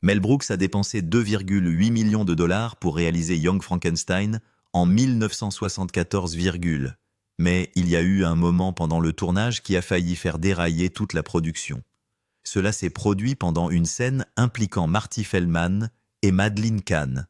Mel Brooks a dépensé 2,8 millions de dollars pour réaliser Young Frankenstein en 1974, mais il y a eu un moment pendant le tournage qui a failli faire dérailler toute la production. Cela s'est produit pendant une scène impliquant Marty Feldman et Madeleine Kahn.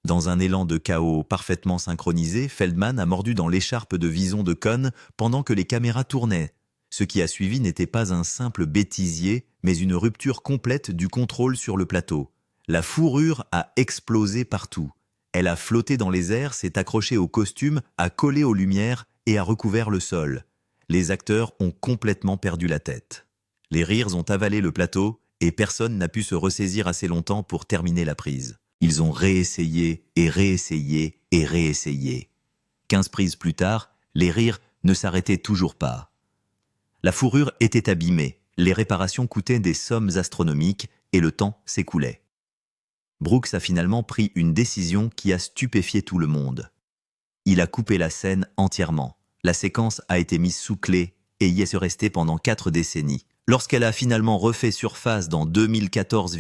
Dans un élan de chaos parfaitement synchronisé, Feldman a mordu dans l'écharpe de vison de Cohn pendant que les caméras tournaient. Ce qui a suivi n'était pas un simple bêtisier, mais une rupture complète du contrôle sur le plateau. La fourrure a explosé partout. Elle a flotté dans les airs, s'est accrochée au costume, a collé aux lumières et a recouvert le sol. Les acteurs ont complètement perdu la tête. Les rires ont avalé le plateau et personne n'a pu se ressaisir assez longtemps pour terminer la prise. Ils ont réessayé et réessayé et réessayé. 15 prises plus tard, les rires ne s'arrêtaient toujours pas. La fourrure était abîmée, les réparations coûtaient des sommes astronomiques et le temps s'écoulait. Brooks a finalement pris une décision qui a stupéfié tout le monde. Il a coupé la scène entièrement. La séquence a été mise sous clé et y est restée pendant 4 décennies. Lorsqu'elle a finalement refait surface dans 2014,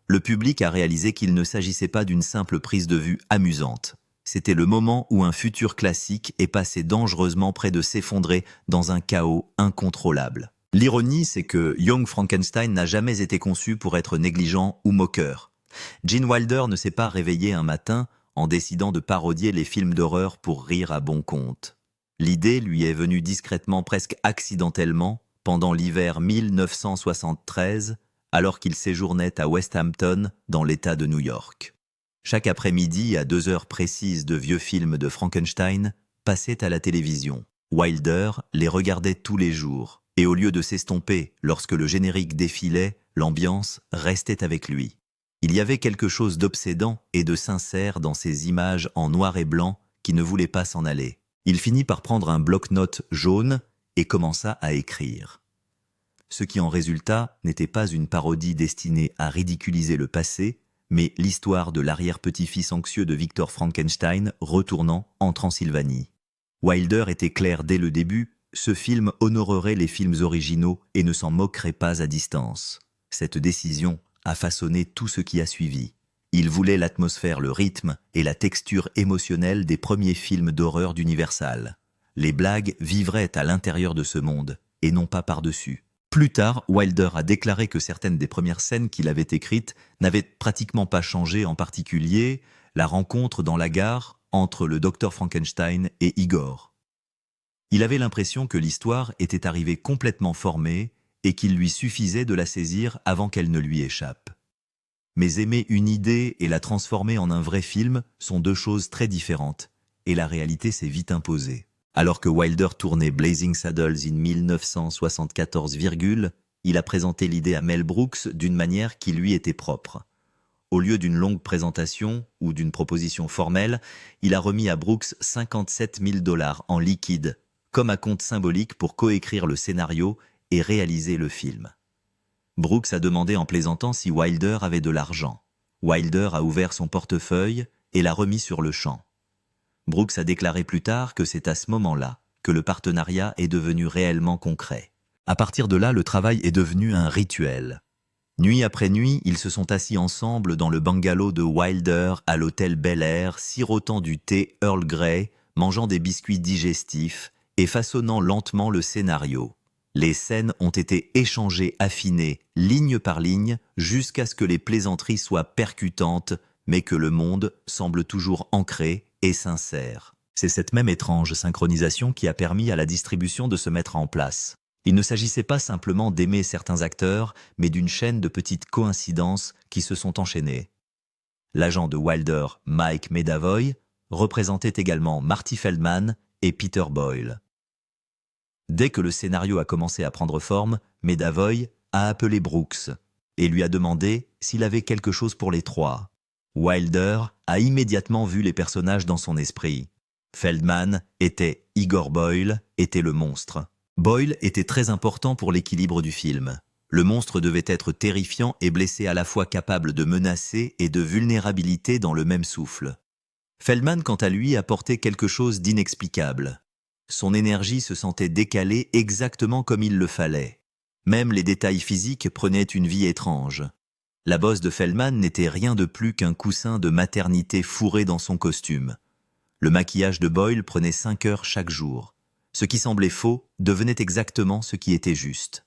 le public a réalisé qu'il ne s'agissait pas d'une simple prise de vue amusante. C'était le moment où un futur classique est passé dangereusement près de s'effondrer dans un chaos incontrôlable. L'ironie, c'est que Young Frankenstein n'a jamais été conçu pour être négligent ou moqueur. Gene Wilder ne s'est pas réveillé un matin en décidant de parodier les films d'horreur pour rire à bon compte. L'idée lui est venue discrètement, presque accidentellement, pendant l'hiver 1973, alors qu'il séjournait à West Hampton, dans l'État de New York. Chaque après-midi, à 2 heures précises de vieux films de Frankenstein, passaient à la télévision. Wilder les regardait tous les jours, et au lieu de s'estomper lorsque le générique défilait, l'ambiance restait avec lui. Il y avait quelque chose d'obsédant et de sincère dans ces images en noir et blanc qui ne voulaient pas s'en aller. Il finit par prendre un bloc-notes jaune et commença à écrire. Ce qui en résulta n'était pas une parodie destinée à ridiculiser le passé, mais l'histoire de l'arrière-petit-fils anxieux de Victor Frankenstein retournant en Transylvanie. Wilder était clair dès le début, ce film honorerait les films originaux et ne s'en moquerait pas à distance. Cette décision a façonné tout ce qui a suivi. Il voulait l'atmosphère, le rythme et la texture émotionnelle des premiers films d'horreur d'Universal. Les blagues vivraient à l'intérieur de ce monde, et non pas par-dessus. Plus tard, Wilder a déclaré que certaines des premières scènes qu'il avait écrites n'avaient pratiquement pas changé, en particulier la rencontre dans la gare entre le docteur Frankenstein et Igor. Il avait l'impression que l'histoire était arrivée complètement formée et qu'il lui suffisait de la saisir avant qu'elle ne lui échappe. Mais aimer une idée et la transformer en un vrai film sont 2 choses très différentes, et la réalité s'est vite imposée. Alors que Wilder tournait Blazing Saddles in 1974, il a présenté l'idée à Mel Brooks d'une manière qui lui était propre. Au lieu d'une longue présentation ou d'une proposition formelle, il a remis à Brooks 57 000 $ en liquide, comme acompte symbolique pour coécrire le scénario et réaliser le film. Brooks a demandé en plaisantant si Wilder avait de l'argent. Wilder a ouvert son portefeuille et l'a remis sur le champ. Brooks a déclaré plus tard que c'est à ce moment-là que le partenariat est devenu réellement concret. À partir de là, le travail est devenu un rituel. Nuit après nuit, ils se sont assis ensemble dans le bungalow de Wilder à l'hôtel Bel Air, sirotant du thé Earl Grey, mangeant des biscuits digestifs et façonnant lentement le scénario. Les scènes ont été échangées, affinées, ligne par ligne, jusqu'à ce que les plaisanteries soient percutantes, mais que le monde semble toujours ancré et sincère. C'est cette même étrange synchronisation qui a permis à la distribution de se mettre en place. Il ne s'agissait pas simplement d'aimer certains acteurs, mais d'une chaîne de petites coïncidences qui se sont enchaînées. L'agent de Wilder, Mike Medavoy, représentait également Marty Feldman et Peter Boyle. Dès que le scénario a commencé à prendre forme, Medavoy a appelé Brooks et lui a demandé s'il avait quelque chose pour les 3. Wilder a immédiatement vu les personnages dans son esprit. Feldman était Igor Boyle, était le monstre. Boyle était très important pour l'équilibre du film. Le monstre devait être terrifiant et blessé, à la fois capable de menacer et de vulnérabilité dans le même souffle. Feldman, quant à lui, apportait quelque chose d'inexplicable. Son énergie se sentait décalée exactement comme il le fallait. Même les détails physiques prenaient une vie étrange. La bosse de Feldman n'était rien de plus qu'un coussin de maternité fourré dans son costume. Le maquillage de Boyle prenait 5 heures chaque jour. Ce qui semblait faux devenait exactement ce qui était juste.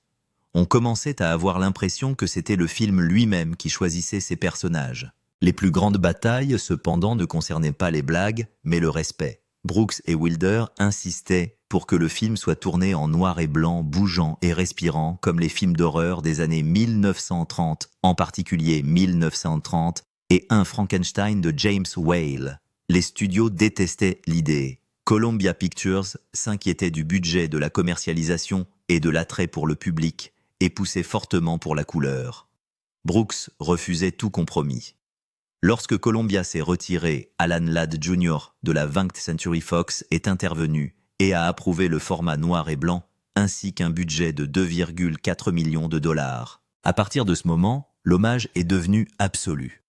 On commençait à avoir l'impression que c'était le film lui-même qui choisissait ses personnages. Les plus grandes batailles, cependant, ne concernaient pas les blagues, mais le respect. Brooks et Wilder insistaient pour que le film soit tourné en noir et blanc, bougeant et respirant, comme les films d'horreur des années 1930, en particulier 1930, et un Frankenstein de James Whale. Les studios détestaient l'idée. Columbia Pictures s'inquiétait du budget, de la commercialisation et de l'attrait pour le public, et poussait fortement pour la couleur. Brooks refusait tout compromis. Lorsque Columbia s'est retiré, Alan Ladd Jr. de la 20th Century Fox est intervenu et a approuvé le format noir et blanc, ainsi qu'un budget de 2,4 millions de dollars. À partir de ce moment, l'hommage est devenu absolu.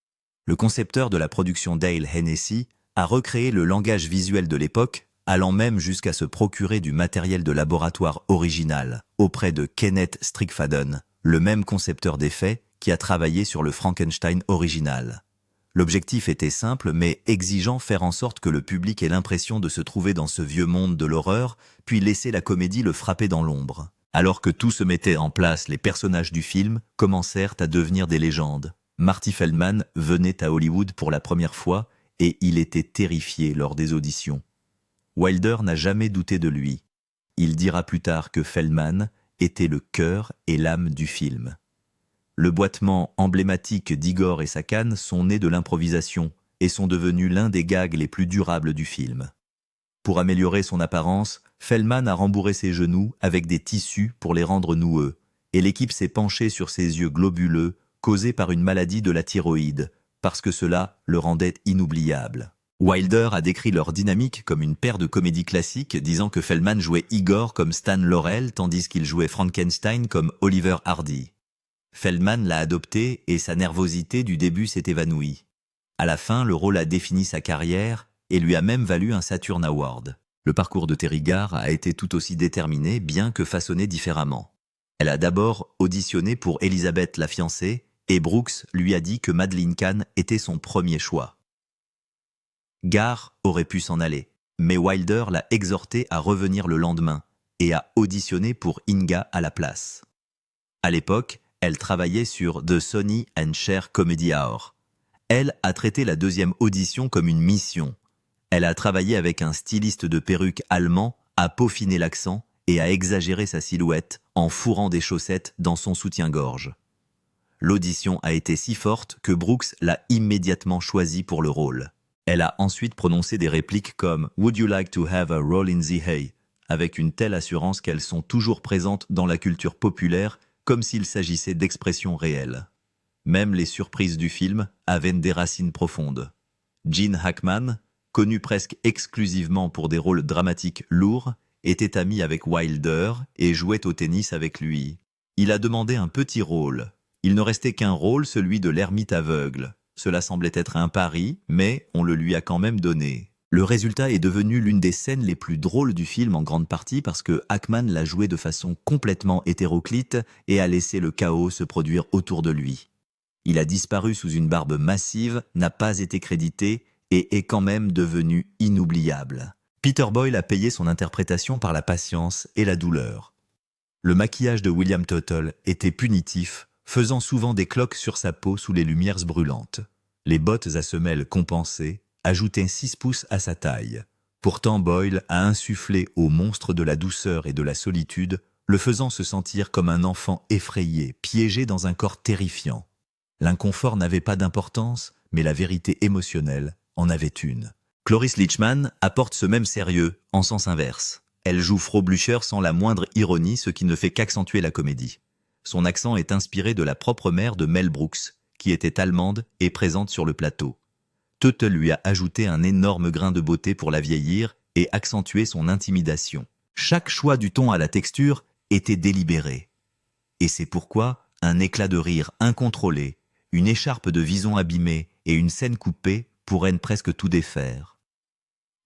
Le concepteur de la production Dale Hennessy a recréé le langage visuel de l'époque, allant même jusqu'à se procurer du matériel de laboratoire original auprès de Kenneth Strickfaden, le même concepteur d'effets qui a travaillé sur le Frankenstein original. L'objectif était simple mais exigeant, faire en sorte que le public ait l'impression de se trouver dans ce vieux monde de l'horreur, puis laisser la comédie le frapper dans l'ombre. Alors que tout se mettait en place, les personnages du film commencèrent à devenir des légendes. Marty Feldman venait à Hollywood pour la première fois et il était terrifié lors des auditions. Wilder n'a jamais douté de lui. Il dira plus tard que Feldman était le cœur et l'âme du film. Le boitement emblématique d'Igor et sa canne sont nés de l'improvisation et sont devenus l'un des gags les plus durables du film. Pour améliorer son apparence, Feldman a rembourré ses genoux avec des tissus pour les rendre noueux, et l'équipe s'est penchée sur ses yeux globuleux causés par une maladie de la thyroïde, parce que cela le rendait inoubliable. Wilder a décrit leur dynamique comme une paire de comédies classiques, disant que Feldman jouait Igor comme Stan Laurel, tandis qu'il jouait Frankenstein comme Oliver Hardy. Feldman l'a adopté et sa nervosité du début s'est évanouie. À la fin, le rôle a défini sa carrière et lui a même valu un Saturn Award. Le parcours de Teri Garr a été tout aussi déterminé, bien que façonné différemment. Elle a d'abord auditionné pour Elizabeth la fiancée et Brooks lui a dit que Madeleine Kahn était son premier choix. Garr aurait pu s'en aller, mais Wilder l'a exhorté à revenir le lendemain et a auditionné pour Inga à la place. À l'époque, elle travaillait sur The Sonny and Cher Comedy Hour. Elle a traité la deuxième audition comme une mission. Elle a travaillé avec un styliste de perruque allemand à peaufiner l'accent et à exagérer sa silhouette en fourrant des chaussettes dans son soutien-gorge. L'audition a été si forte que Brooks l'a immédiatement choisie pour le rôle. Elle a ensuite prononcé des répliques comme « Would you like to have a role in the hay ?» avec une telle assurance qu'elles sont toujours présentes dans la culture populaire comme s'il s'agissait d'expressions réelles. Même les surprises du film avaient des racines profondes. Gene Hackman, connu presque exclusivement pour des rôles dramatiques lourds, était ami avec Wilder et jouait au tennis avec lui. Il a demandé un petit rôle. Il ne restait qu'un rôle, celui de l'ermite aveugle. Cela semblait être un pari, mais on le lui a quand même donné. Le résultat est devenu l'une des scènes les plus drôles du film en grande partie parce que Hackman l'a joué de façon complètement hétéroclite et a laissé le chaos se produire autour de lui. Il a disparu sous une barbe massive, n'a pas été crédité et est quand même devenu inoubliable. Peter Boyle a payé son interprétation par la patience et la douleur. Le maquillage de William Tuttle était punitif, faisant souvent des cloques sur sa peau sous les lumières brûlantes. Les bottes à semelles compensées ajoutaient 6 pouces à sa taille. Pourtant Boyle a insufflé au monstre de la douceur et de la solitude, le faisant se sentir comme un enfant effrayé, piégé dans un corps terrifiant. L'inconfort n'avait pas d'importance, mais la vérité émotionnelle en avait une. Cloris Leachman apporte ce même sérieux, en sens inverse. Elle joue Frau Blücher sans la moindre ironie, ce qui ne fait qu'accentuer la comédie. Son accent est inspiré de la propre mère de Mel Brooks, qui était allemande et présente sur le plateau. Tuttle lui a ajouté un énorme grain de beauté pour la vieillir et accentuer son intimidation. Chaque choix du ton à la texture était délibéré. Et c'est pourquoi un éclat de rire incontrôlé, une écharpe de vison abîmée et une scène coupée pourraient presque tout défaire.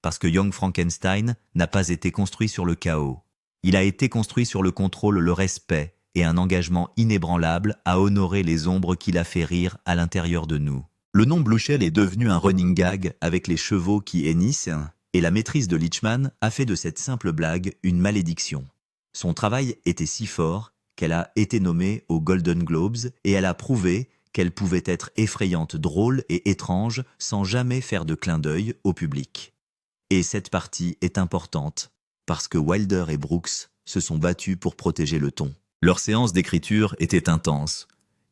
Parce que Young Frankenstein n'a pas été construit sur le chaos. Il a été construit sur le contrôle, le respect et un engagement inébranlable à honorer les ombres qu'il a fait rire à l'intérieur de nous. Le nom Blue Shell est devenu un running gag avec les chevaux qui hennissent, et la maîtrise de Leachman a fait de cette simple blague une malédiction. Son travail était si fort qu'elle a été nommée aux Golden Globes et elle a prouvé qu'elle pouvait être effrayante, drôle et étrange sans jamais faire de clin d'œil au public. Et cette partie est importante parce que Wilder et Brooks se sont battus pour protéger le ton. Leur séance d'écriture était intense.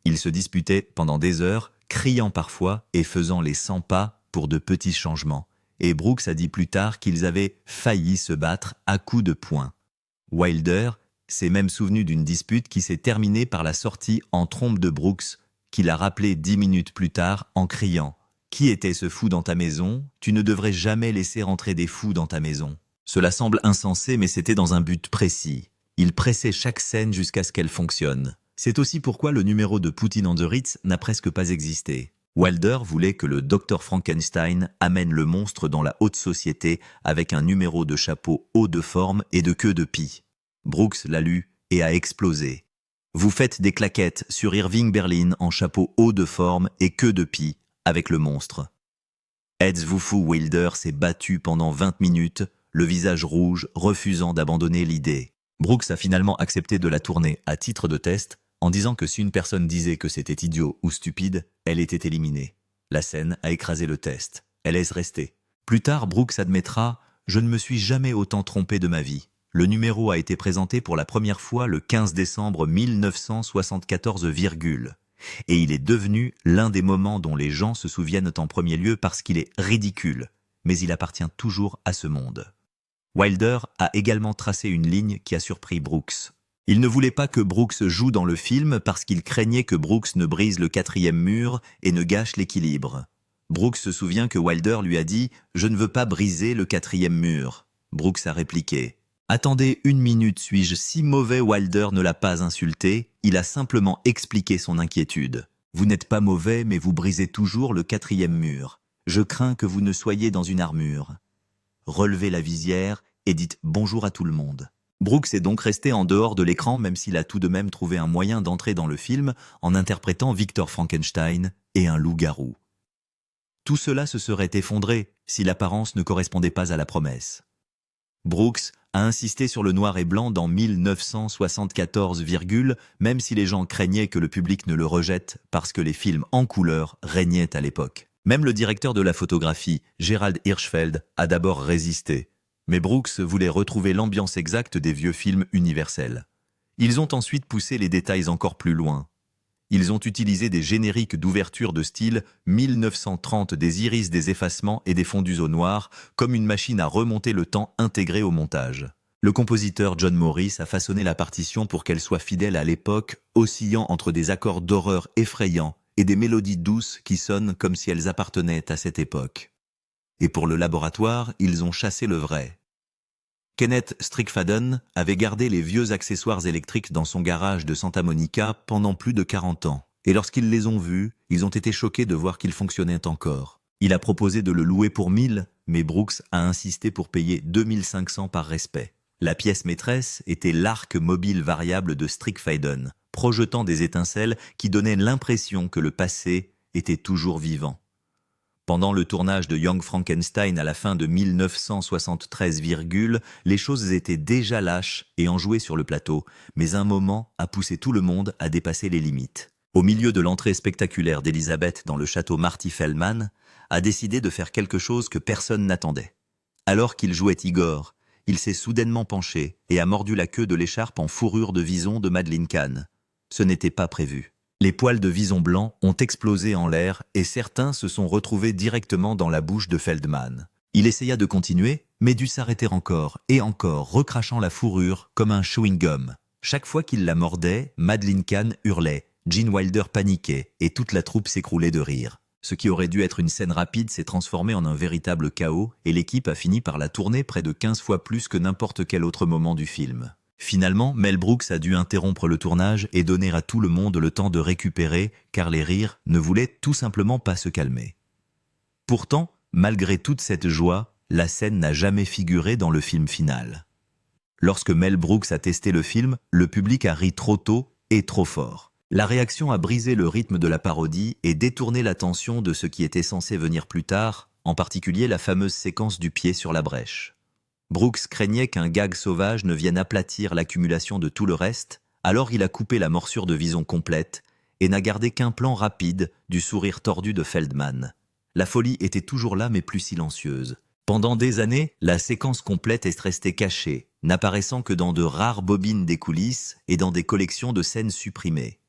Ils se disputaient pendant des heures, criant parfois et faisant les 100 pas pour de petits changements. Et Brooks a dit plus tard qu'ils avaient failli se battre à coups de poing. Wilder s'est même souvenu d'une dispute qui s'est terminée par la sortie en trompe de Brooks, qu'il a rappelé 10 minutes plus tard en criant « Qui était ce fou dans ta maison ? Tu ne devrais jamais laisser rentrer des fous dans ta maison. » Cela semble insensé, mais c'était dans un but précis. Il pressait chaque scène jusqu'à ce qu'elle fonctionne. C'est aussi pourquoi le numéro de Poutine on the Ritz n'a presque pas existé. Wilder voulait que le Dr Frankenstein amène le monstre dans la haute société avec un numéro de chapeau haut de forme et de queue de pie. Brooks l'a lu et a explosé. Vous faites des claquettes sur Irving Berlin en chapeau haut de forme et queue de pie avec le monstre. Êtes-vous fou? Wilder s'est battu pendant 20 minutes, le visage rouge, refusant d'abandonner l'idée. Brooks a finalement accepté de la tourner à titre de test, en disant que si une personne disait que c'était idiot ou stupide, elle était éliminée. La scène a écrasé le test. Elle laisse rester. Plus tard, Brooks admettra « Je ne me suis jamais autant trompé de ma vie ». Le numéro a été présenté pour la première fois le 15 décembre 1974, et il est devenu l'un des moments dont les gens se souviennent en premier lieu parce qu'il est ridicule, mais il appartient toujours à ce monde. Wilder a également tracé une ligne qui a surpris Brooks. Il ne voulait pas que Brooks joue dans le film parce qu'il craignait que Brooks ne brise le 4e mur et ne gâche l'équilibre. Brooks se souvient que Wilder lui a dit « Je ne veux pas briser le 4e mur ». Brooks a répliqué « Attendez 1 minute, suis-je si mauvais ?» Wilder ne l'a pas insulté, il a simplement expliqué son inquiétude. « Vous n'êtes pas mauvais, mais vous brisez toujours le 4e mur. Je crains que vous ne soyez dans une armure. Relevez la visière et dites bonjour à tout le monde. » Brooks est donc resté en dehors de l'écran même s'il a tout de même trouvé un moyen d'entrer dans le film en interprétant Victor Frankenstein et un loup-garou. Tout cela se serait effondré si l'apparence ne correspondait pas à la promesse. Brooks a insisté sur le noir et blanc dans 1974, même si les gens craignaient que le public ne le rejette parce que les films en couleur régnaient à l'époque. Même le directeur de la photographie, Gerald Hirschfeld, a d'abord résisté. Mais Brooks voulait retrouver l'ambiance exacte des vieux films universels. Ils ont ensuite poussé les détails encore plus loin. Ils ont utilisé des génériques d'ouverture de style 1930, des iris, des effacements et des fondus au noir, comme une machine à remonter le temps intégrée au montage. Le compositeur John Morris a façonné la partition pour qu'elle soit fidèle à l'époque, oscillant entre des accords d'horreur effrayants et des mélodies douces qui sonnent comme si elles appartenaient à cette époque. Et pour le laboratoire, ils ont chassé le vrai. Kenneth Strickfaden avait gardé les vieux accessoires électriques dans son garage de Santa Monica pendant plus de 40 ans. Et lorsqu'ils les ont vus, ils ont été choqués de voir qu'ils fonctionnaient encore. Il a proposé de le louer pour 1000, mais Brooks a insisté pour payer 2500 par respect. La pièce maîtresse était l'arc mobile variable de Strickfaden, projetant des étincelles qui donnaient l'impression que le passé était toujours vivant. Pendant le tournage de Young Frankenstein à la fin de 1973, les choses étaient déjà lâches et enjouées sur le plateau, mais un moment a poussé tout le monde à dépasser les limites. Au milieu de l'entrée spectaculaire d'Elizabeth dans le château Marty Feldman, a décidé de faire quelque chose que personne n'attendait. Alors qu'il jouait Igor, il s'est soudainement penché et a mordu la queue de l'écharpe en fourrure de vison de Madeleine Kahn. Ce n'était pas prévu. Les poils de vison blanc ont explosé en l'air et certains se sont retrouvés directement dans la bouche de Feldman. Il essaya de continuer, mais dut s'arrêter encore et encore, recrachant la fourrure comme un chewing-gum. Chaque fois qu'il la mordait, Madeleine Kahn hurlait, Gene Wilder paniquait et toute la troupe s'écroulait de rire. Ce qui aurait dû être une scène rapide s'est transformé en un véritable chaos et l'équipe a fini par la tourner près de 15 fois plus que n'importe quel autre moment du film. Finalement, Mel Brooks a dû interrompre le tournage et donner à tout le monde le temps de récupérer, car les rires ne voulaient tout simplement pas se calmer. Pourtant, malgré toute cette joie, la scène n'a jamais figuré dans le film final. Lorsque Mel Brooks a testé le film, le public a ri trop tôt et trop fort. La réaction a brisé le rythme de la parodie et détourné l'attention de ce qui était censé venir plus tard, en particulier la fameuse séquence du pied sur la brèche. Brooks craignait qu'un gag sauvage ne vienne aplatir l'accumulation de tout le reste, alors il a coupé la morsure de Vison complète et n'a gardé qu'un plan rapide du sourire tordu de Feldman. La folie était toujours là mais plus silencieuse. Pendant des années, la séquence complète est restée cachée, n'apparaissant que dans de rares bobines des coulisses et dans des collections de scènes supprimées.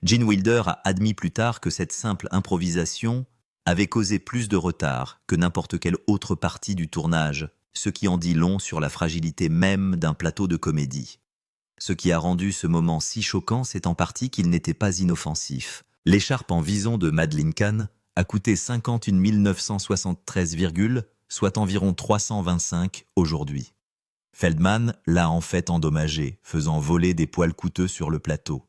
Gene Wilder a admis plus tard que cette simple improvisation avait causé plus de retard que n'importe quelle autre partie du tournage, ce qui en dit long sur la fragilité même d'un plateau de comédie. Ce qui a rendu ce moment si choquant, c'est en partie qu'il n'était pas inoffensif. L'écharpe en vison de Madeleine Kahn a coûté 51 973, soit environ 325 aujourd'hui. Feldman l'a en fait endommagé, faisant voler des poils coûteux sur le plateau.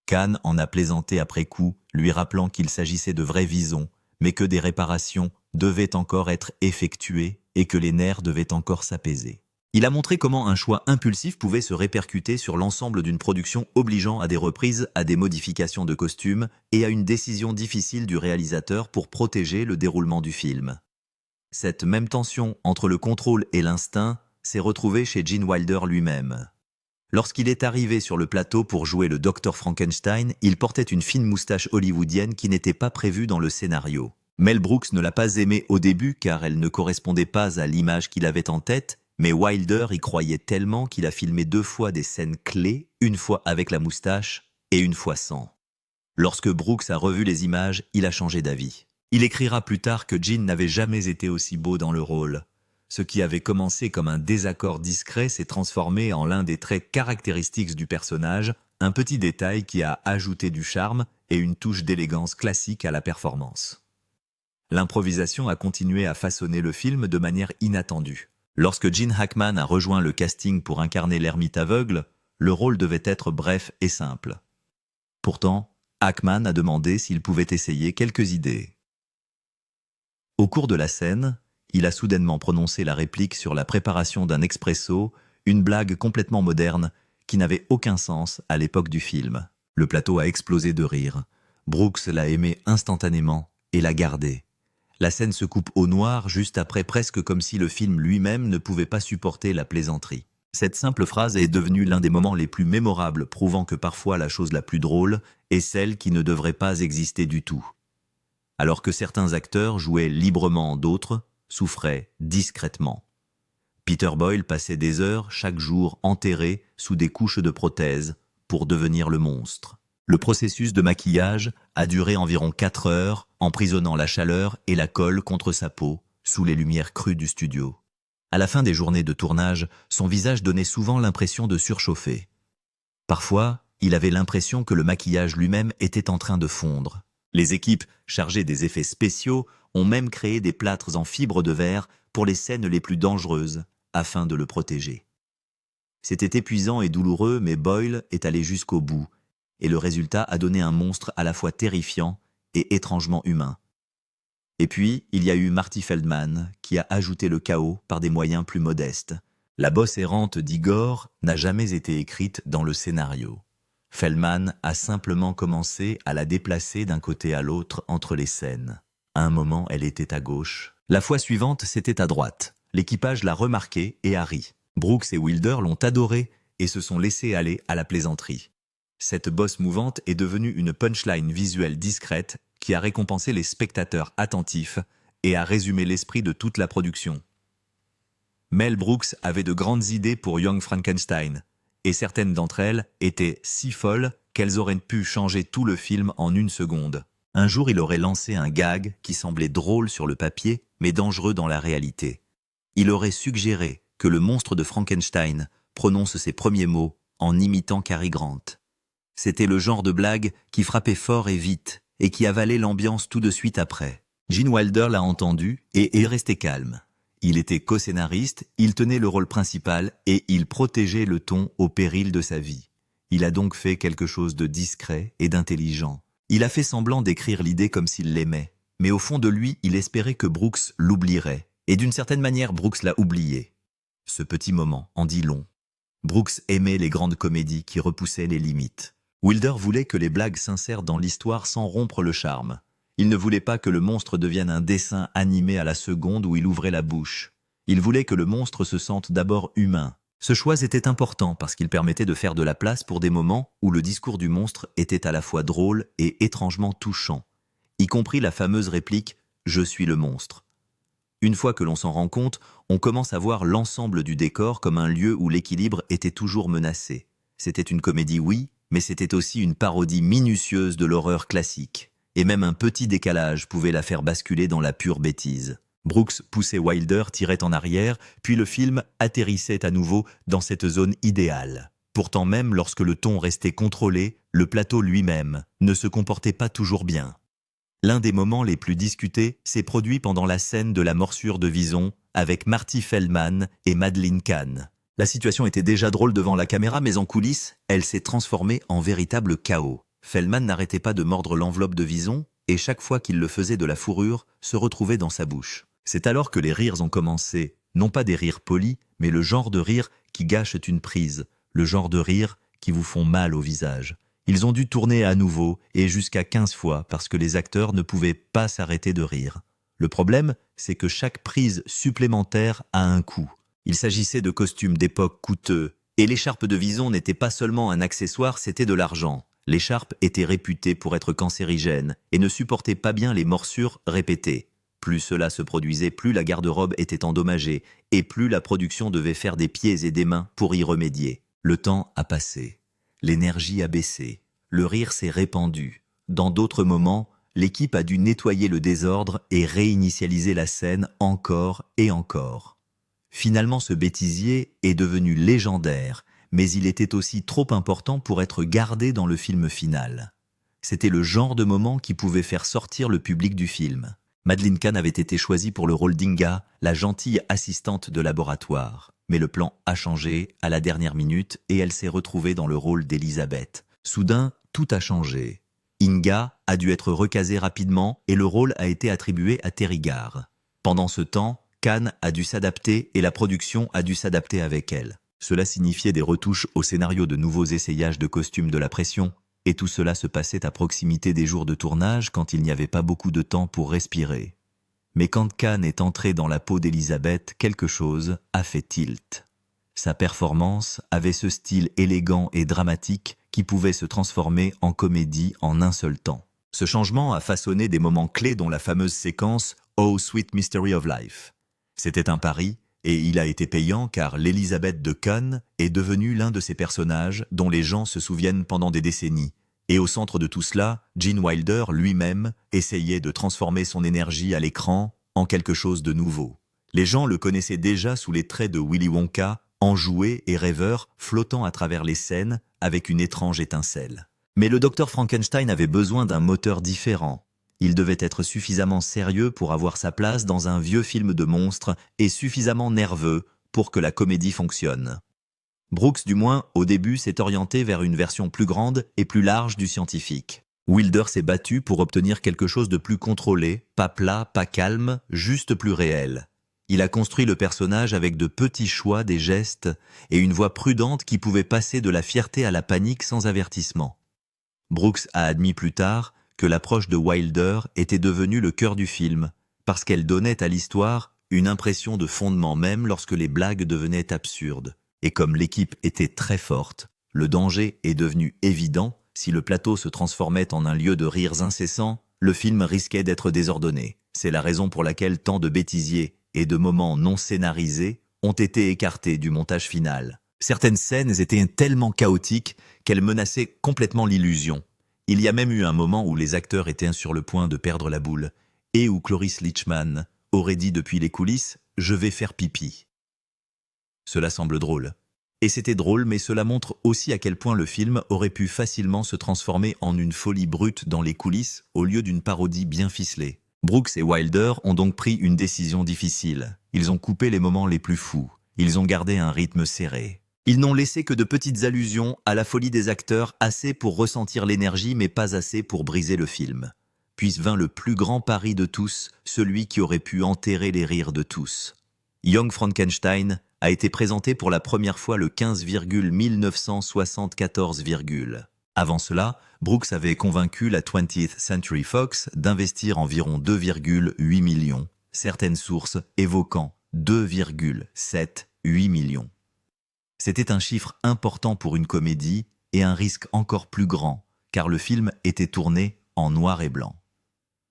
Kahn en a plaisanté après coup, lui rappelant qu'il s'agissait de vrais visons, mais que des réparations devaient encore être effectuées et que les nerfs devaient encore s'apaiser. Il a montré comment un choix impulsif pouvait se répercuter sur l'ensemble d'une production, obligeant à des reprises, à des modifications de costumes et à une décision difficile du réalisateur pour protéger le déroulement du film. Cette même tension entre le contrôle et l'instinct s'est retrouvée chez Gene Wilder lui-même. Lorsqu'il est arrivé sur le plateau pour jouer le Dr Frankenstein, il portait une fine moustache hollywoodienne qui n'était pas prévue dans le scénario. Mel Brooks ne l'a pas aimée au début car elle ne correspondait pas à l'image qu'il avait en tête, mais Wilder y croyait tellement qu'il a filmé 2 fois des scènes clés, une fois avec la moustache et une fois sans. Lorsque Brooks a revu les images, il a changé d'avis. Il écrira plus tard que Gene n'avait jamais été aussi beau dans le rôle. Ce qui avait commencé comme un désaccord discret s'est transformé en l'un des traits caractéristiques du personnage, un petit détail qui a ajouté du charme et une touche d'élégance classique à la performance. L'improvisation a continué à façonner le film de manière inattendue. Lorsque Gene Hackman a rejoint le casting pour incarner l'ermite aveugle, le rôle devait être bref et simple. Pourtant, Hackman a demandé s'il pouvait essayer quelques idées. Au cours de la scène, il a soudainement prononcé la réplique sur la préparation d'un expresso, une blague complètement moderne qui n'avait aucun sens à l'époque du film. Le plateau a explosé de rire. Brooks l'a aimé instantanément et l'a gardé. La scène se coupe au noir juste après, presque comme si le film lui-même ne pouvait pas supporter la plaisanterie. Cette simple phrase est devenue l'un des moments les plus mémorables, prouvant que parfois la chose la plus drôle est celle qui ne devrait pas exister du tout. Alors que certains acteurs jouaient librement, d'autres souffraient discrètement. Peter Boyle passait des heures chaque jour enterré sous des couches de prothèses pour devenir le monstre. Le processus de maquillage a duré environ 4 heures, emprisonnant la chaleur et la colle contre sa peau, sous les lumières crues du studio. À la fin des journées de tournage, son visage donnait souvent l'impression de surchauffer. Parfois, il avait l'impression que le maquillage lui-même était en train de fondre. Les équipes chargées des effets spéciaux ont même créé des plâtres en fibre de verre pour les scènes les plus dangereuses, afin de le protéger. C'était épuisant et douloureux, mais Boyle est allé jusqu'au bout, et le résultat a donné un monstre à la fois terrifiant et étrangement humain. Et puis, il y a eu Marty Feldman, qui a ajouté le chaos par des moyens plus modestes. La bosse errante d'Igor n'a jamais été écrite dans le scénario. Feldman a simplement commencé à la déplacer d'un côté à l'autre entre les scènes. À un moment, elle était à gauche. La fois suivante, c'était à droite. L'équipage l'a remarqué et a ri. Brooks et Wilder l'ont adoré et se sont laissés aller à la plaisanterie. Cette bosse mouvante est devenue une punchline visuelle discrète qui a récompensé les spectateurs attentifs et a résumé l'esprit de toute la production. Mel Brooks avait de grandes idées pour Young Frankenstein, et certaines d'entre elles étaient si folles qu'elles auraient pu changer tout le film en 1 seconde. Un jour, il aurait lancé un gag qui semblait drôle sur le papier, mais dangereux dans la réalité. Il aurait suggéré que le monstre de Frankenstein prononce ses premiers mots en imitant Cary Grant. C'était le genre de blague qui frappait fort et vite, et qui avalait l'ambiance tout de suite après. Gene Wilder l'a entendu et est resté calme. Il était co-scénariste, il tenait le rôle principal et il protégeait le ton au péril de sa vie. Il a donc fait quelque chose de discret et d'intelligent. Il a fait semblant d'écrire l'idée comme s'il l'aimait, mais au fond de lui, il espérait que Brooks l'oublierait. Et d'une certaine manière, Brooks l'a oublié. Ce petit moment en dit long. Brooks aimait les grandes comédies qui repoussaient les limites. Wilder voulait que les blagues s'insèrent dans l'histoire sans rompre le charme. Il ne voulait pas que le monstre devienne un dessin animé à la seconde où il ouvrait la bouche. Il voulait que le monstre se sente d'abord humain. Ce choix était important parce qu'il permettait de faire de la place pour des moments où le discours du monstre était à la fois drôle et étrangement touchant, y compris la fameuse réplique « Je suis le monstre ». Une fois que l'on s'en rend compte, on commence à voir l'ensemble du décor comme un lieu où l'équilibre était toujours menacé. C'était une comédie, oui, mais c'était aussi une parodie minutieuse de l'horreur classique. Et même un petit décalage pouvait la faire basculer dans la pure bêtise. Brooks poussait Wilder, tirait en arrière, puis le film atterrissait à nouveau dans cette zone idéale. Pourtant même lorsque le ton restait contrôlé, le plateau lui-même ne se comportait pas toujours bien. L'un des moments les plus discutés s'est produit pendant la scène de la morsure de Vison avec Marty Feldman et Madeleine Kahn. La situation était déjà drôle devant la caméra, mais en coulisses, elle s'est transformée en véritable chaos. Feldman n'arrêtait pas de mordre l'enveloppe de Vison, et chaque fois qu'il le faisait de la fourrure, se retrouvait dans sa bouche. C'est alors que les rires ont commencé, non pas des rires polis, mais le genre de rire qui gâchent une prise, le genre de rire qui vous font mal au visage. Ils ont dû tourner à nouveau, et jusqu'à 15 fois, parce que les acteurs ne pouvaient pas s'arrêter de rire. Le problème, c'est que chaque prise supplémentaire a un coût. Il s'agissait de costumes d'époque coûteux, et l'écharpe de Vison n'était pas seulement un accessoire, c'était de l'argent. L'écharpe était réputée pour être cancérigène, et ne supportait pas bien les morsures répétées. Plus cela se produisait, plus la garde-robe était endommagée, et plus la production devait faire des pieds et des mains pour y remédier. Le temps a passé. L'énergie a baissé. Le rire s'est répandu. Dans d'autres moments, l'équipe a dû nettoyer le désordre et réinitialiser la scène encore et encore. Finalement, ce bêtisier est devenu légendaire, mais il était aussi trop important pour être gardé dans le film final. C'était le genre de moment qui pouvait faire sortir le public du film. Madeleine Kahn avait été choisie pour le rôle d'Inga, la gentille assistante de laboratoire. Mais le plan a changé à la dernière minute et elle s'est retrouvée dans le rôle d'Elisabeth. Soudain, tout a changé. Inga a dû être recasée rapidement et le rôle a été attribué à Terry Garr. Pendant ce temps, Kahn a dû s'adapter et la production a dû s'adapter avec elle. Cela signifiait des retouches au scénario, de nouveaux essayages de costumes, de la pression. Et tout cela se passait à proximité des jours de tournage quand il n'y avait pas beaucoup de temps pour respirer. Mais quand Kahn est entré dans la peau d'Elisabeth, quelque chose a fait tilt. Sa performance avait ce style élégant et dramatique qui pouvait se transformer en comédie en un seul temps. Ce changement a façonné des moments clés dont la fameuse séquence « Oh, Sweet Mystery of Life ». C'était un pari, et il a été payant car l'Elisabeth de Kahn est devenue l'un de ces personnages dont les gens se souviennent pendant des décennies. Et au centre de tout cela, Gene Wilder lui-même essayait de transformer son énergie à l'écran en quelque chose de nouveau. Les gens le connaissaient déjà sous les traits de Willy Wonka, enjoué et rêveur, flottant à travers les scènes avec une étrange étincelle. Mais le docteur Frankenstein avait besoin d'un moteur différent. Il devait être suffisamment sérieux pour avoir sa place dans un vieux film de monstres et suffisamment nerveux pour que la comédie fonctionne. Brooks, du moins, au début, s'est orienté vers une version plus grande et plus large du scientifique. Wilder s'est battu pour obtenir quelque chose de plus contrôlé, pas plat, pas calme, juste plus réel. Il a construit le personnage avec de petits choix, des gestes et une voix prudente qui pouvait passer de la fierté à la panique sans avertissement. Brooks a admis plus tard que l'approche de Wilder était devenue le cœur du film, parce qu'elle donnait à l'histoire une impression de fondement même lorsque les blagues devenaient absurdes. Et comme l'équipe était très forte, le danger est devenu évident. Si le plateau se transformait en un lieu de rires incessants, le film risquait d'être désordonné. C'est la raison pour laquelle tant de bêtisiers et de moments non scénarisés ont été écartés du montage final. Certaines scènes étaient tellement chaotiques qu'elles menaçaient complètement l'illusion. Il y a même eu un moment où les acteurs étaient sur le point de perdre la boule, et où Cloris Leachman aurait dit depuis les coulisses « Je vais faire pipi ». Cela semble drôle. Et c'était drôle, mais cela montre aussi à quel point le film aurait pu facilement se transformer en une folie brute dans les coulisses au lieu d'une parodie bien ficelée. Brooks et Wilder ont donc pris une décision difficile. Ils ont coupé les moments les plus fous. Ils ont gardé un rythme serré. Ils n'ont laissé que de petites allusions à la folie des acteurs, assez pour ressentir l'énergie, mais pas assez pour briser le film. Puis vint le plus grand pari de tous, celui qui aurait pu enterrer les rires de tous. Young Frankenstein a été présenté pour la première fois le 15,1974, Avant cela, Brooks avait convaincu la 20th Century Fox d'investir environ 2,8 millions, certaines sources évoquant 2,78 millions. C'était un chiffre important pour une comédie et un risque encore plus grand, car le film était tourné en noir et blanc.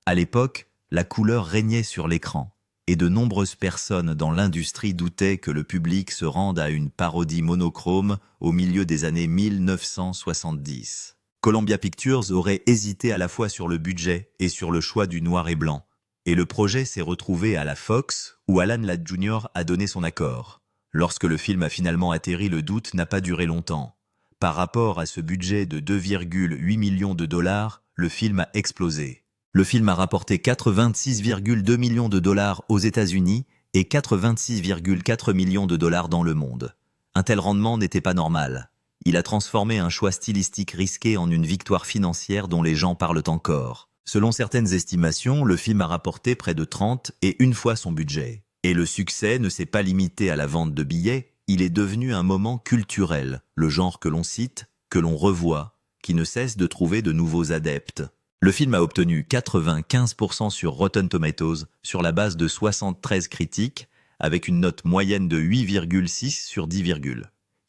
À l'époque, la couleur régnait sur l'écran, et de nombreuses personnes dans l'industrie doutaient que le public se rende à une parodie monochrome au milieu des années 1970. Columbia Pictures aurait hésité à la fois sur le budget et sur le choix du noir et blanc, et le projet s'est retrouvé à la Fox, où Alan Ladd Jr. a donné son accord. Lorsque le film a finalement atterri, le doute n'a pas duré longtemps. Par rapport à ce budget de 2,8 millions de dollars, le film a explosé. Le film a rapporté 86,2 millions de dollars aux États-Unis et 86,4 millions de dollars dans le monde. Un tel rendement n'était pas normal. Il a transformé un choix stylistique risqué en une victoire financière dont les gens parlent encore. Selon certaines estimations, le film a rapporté près de 30 et une fois son budget. Et le succès ne s'est pas limité à la vente de billets, il est devenu un moment culturel, le genre que l'on cite, que l'on revoit, qui ne cesse de trouver de nouveaux adeptes. Le film a obtenu 95% sur Rotten Tomatoes, sur la base de 73 critiques, avec une note moyenne de 8,6 sur 10.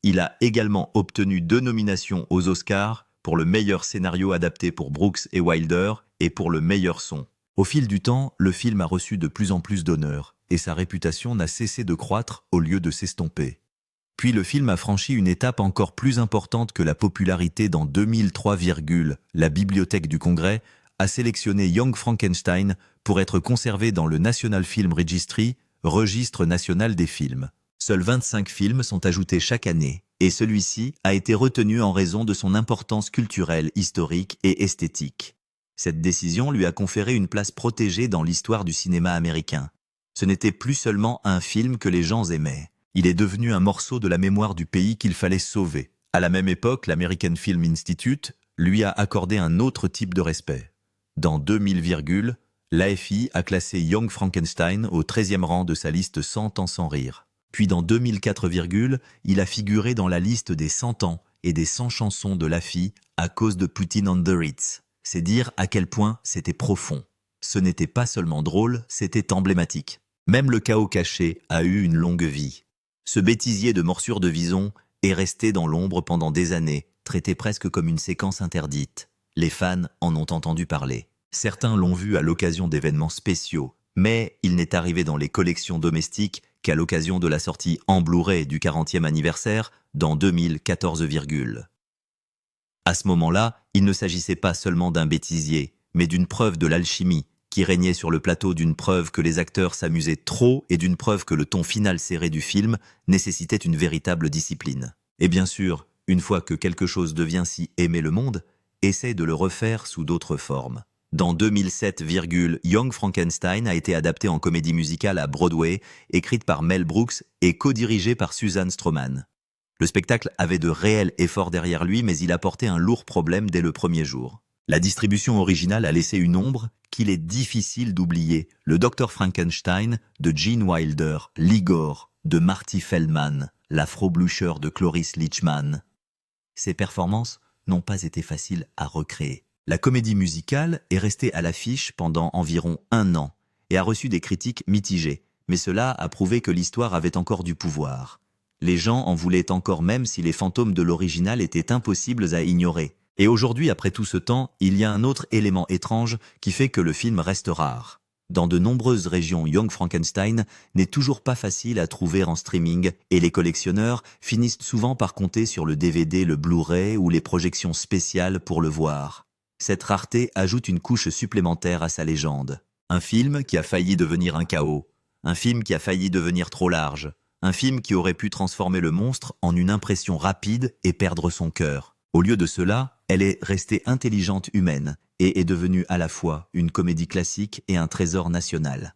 Il a également obtenu 2 nominations aux Oscars pour le meilleur scénario adapté pour Brooks et Wilder et pour le meilleur son. Au fil du temps, le film a reçu de plus en plus d'honneurs et sa réputation n'a cessé de croître au lieu de s'estomper. Puis le film a franchi une étape encore plus importante que la popularité dans 2003, la Bibliothèque du Congrès a sélectionné Young Frankenstein pour être conservé dans le National Film Registry, registre national des films. Seuls 25 films sont ajoutés chaque année, et celui-ci a été retenu en raison de son importance culturelle, historique et esthétique. Cette décision lui a conféré une place protégée dans l'histoire du cinéma américain. Ce n'était plus seulement un film que les gens aimaient. Il est devenu un morceau de la mémoire du pays qu'il fallait sauver. À la même époque, l'American Film Institute lui a accordé un autre type de respect. Dans 2000, l'AFI a classé Young Frankenstein au 13e rang de sa liste 100 ans sans rire. Puis dans 2004, il a figuré dans la liste des 100 ans et des 100 chansons de l'AFI à cause de Puttin on the Ritz. C'est dire à quel point c'était profond. Ce n'était pas seulement drôle, c'était emblématique. Même le chaos caché a eu une longue vie. Ce bêtisier de morsures de vison est resté dans l'ombre pendant des années, traité presque comme une séquence interdite. Les fans en ont entendu parler. Certains l'ont vu à l'occasion d'événements spéciaux, mais il n'est arrivé dans les collections domestiques qu'à l'occasion de la sortie en Blu-ray du 40e anniversaire dans 2014. À ce moment-là, il ne s'agissait pas seulement d'un bêtisier, mais d'une preuve de l'alchimie qui régnait sur le plateau, d'une preuve que les acteurs s'amusaient trop et d'une preuve que le ton final serré du film nécessitait une véritable discipline. Et bien sûr, une fois que quelque chose devient si aimé le monde, essaie de le refaire sous d'autres formes. Dans 2007, Young Frankenstein a été adapté en comédie musicale à Broadway, écrite par Mel Brooks et co-dirigée par Susan Stroman. Le spectacle avait de réels efforts derrière lui, mais il apportait un lourd problème dès le premier jour. La distribution originale a laissé une ombre qu'il est difficile d'oublier. Le Dr Frankenstein de Gene Wilder, l'Igor de Marty Feldman, l'Afro-Blucher de Cloris Leachman. Ces performances n'ont pas été faciles à recréer. La comédie musicale est restée à l'affiche pendant environ 1 an et a reçu des critiques mitigées, mais cela a prouvé que l'histoire avait encore du pouvoir. Les gens en voulaient encore même si les fantômes de l'original étaient impossibles à ignorer. Et aujourd'hui, après tout ce temps, il y a un autre élément étrange qui fait que le film reste rare. Dans de nombreuses régions, Young Frankenstein n'est toujours pas facile à trouver en streaming et les collectionneurs finissent souvent par compter sur le DVD, le Blu-ray ou les projections spéciales pour le voir. Cette rareté ajoute une couche supplémentaire à sa légende. Un film qui a failli devenir un chaos. Un film qui a failli devenir trop large. Un film qui aurait pu transformer le monstre en une impression rapide et perdre son cœur. Au lieu de cela, elle est restée intelligente humaine et est devenue à la fois une comédie classique et un trésor national.